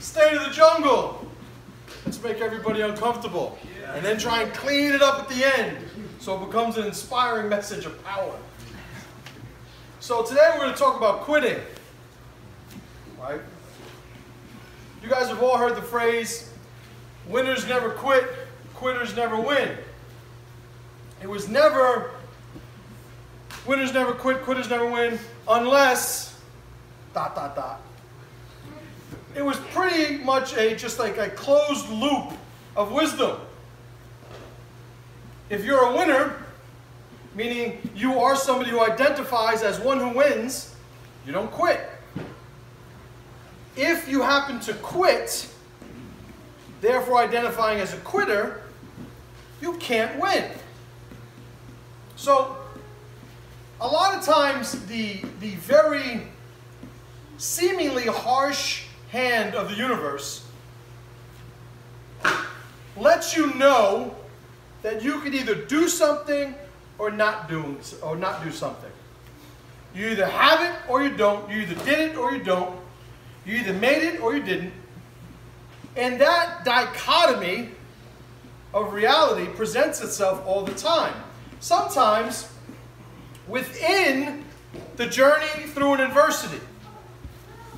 state of the jungle. Let's make everybody uncomfortable. And then try and clean it up at the end so it becomes an inspiring message of power. So today we're going to talk about quitting. Right? You guys have all heard the phrase, winners never quit, quitters never win. It was never, winners never quit, quitters never win, unless, ... It was pretty much just like a closed loop of wisdom. If you're a winner, meaning you are somebody who identifies as one who wins, you don't quit. If you happen to quit, therefore identifying as a quitter, you can't win. So, a lot of times the very seemingly harsh hand of the universe lets you know that you can either do something or not do something. You either have it or you don't. You either did it or you don't. You either made it or you didn't. And that dichotomy of reality presents itself all the time. Sometimes within the journey through an adversity,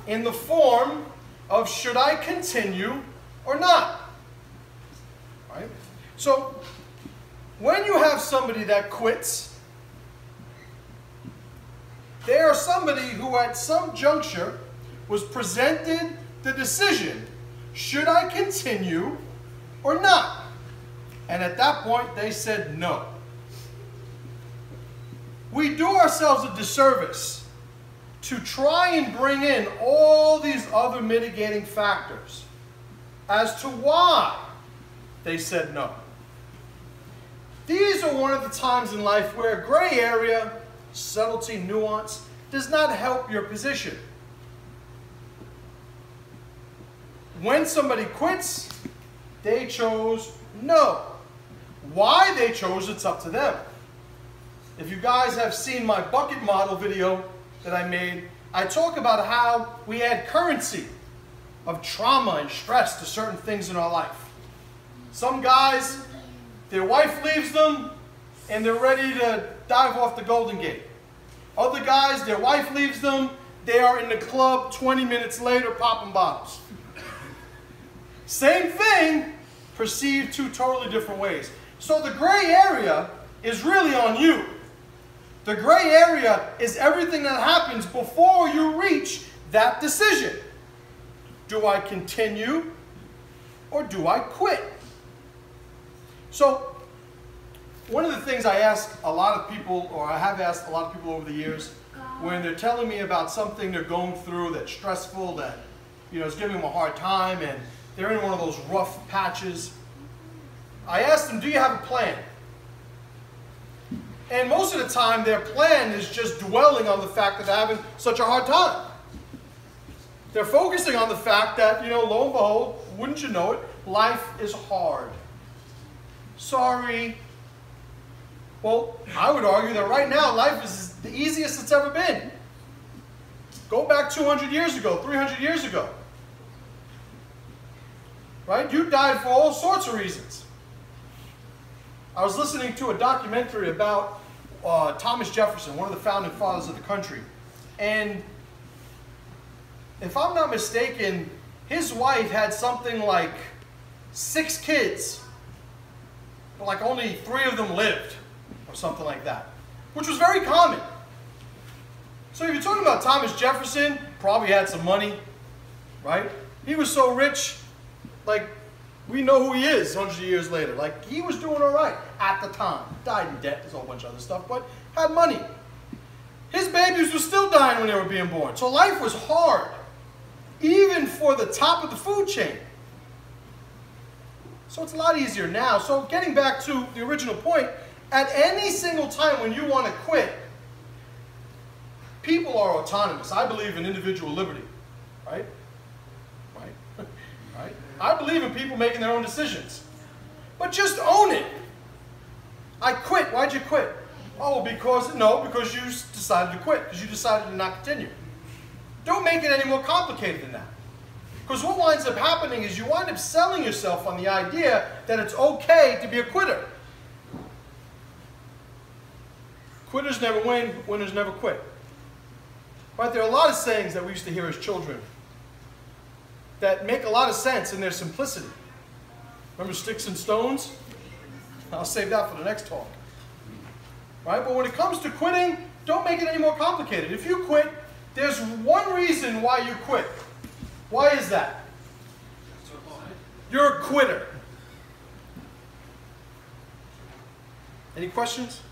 in the form of should I continue or not? Right? So when you have somebody that quits, they are somebody who at some juncture was presented the decision, should I continue or not? And at that point they said no. We do ourselves a disservice to try and bring in all these other mitigating factors as to why they said no. These are one of the times in life where gray area, subtlety, nuance, does not help your position. When somebody quits, they chose no. Why they chose, it's up to them. If you guys have seen my bucket model video that I made, I talk about how we add currency of trauma and stress to certain things in our life. Some guys, their wife leaves them and they're ready to dive off the Golden Gate. Other guys, their wife leaves them, they are in the club 20 minutes later popping bottles. Same thing, perceived two totally different ways. So the gray area is really on you. The gray area is everything that happens before you reach that decision. Do I continue or do I quit? So one of the things I ask a lot of people, or I have asked a lot of people over the years, when they're telling me about something they're going through that's stressful, that is giving them a hard time, and they're in one of those rough patches, I ask them, do you have a plan? And most of the time, their plan is just dwelling on the fact that they're having such a hard time. They're focusing on the fact that, lo and behold, wouldn't you know it, life is hard. Sorry. Well, I would argue that right now, life is the easiest it's ever been. Go back 200 years ago, 300 years ago. Right? You died for all sorts of reasons. I was listening to a documentary about Thomas Jefferson, one of the founding fathers of the country. And if I'm not mistaken, his wife had something like 6 kids, but like only 3 of them lived, or something like that, which was very common. So if you're talking about Thomas Jefferson, probably had some money, right? He was so rich, like, we know who he is hundreds of years later. Like, he was doing all right at the time. Died in debt, there's a whole bunch of other stuff, but had money. His babies were still dying when they were being born. So life was hard, even for the top of the food chain. So it's a lot easier now. So getting back to the original point, at any single time when you want to quit, people are autonomous. I believe in individual liberty, right? Right? I believe in people making their own decisions. But just own it. I quit. Why'd you quit? Oh, because you decided to quit, because you decided to not continue. Don't make it any more complicated than that. Because what winds up happening is you wind up selling yourself on the idea that it's okay to be a quitter. Quitters never win, winners never quit. Right? There are a lot of sayings that we used to hear as children that make a lot of sense in their simplicity. Remember sticks and stones? I'll save that for the next talk. Right? But when it comes to quitting, don't make it any more complicated. If you quit, there's one reason why you quit. Why is that? You're a quitter. Any questions?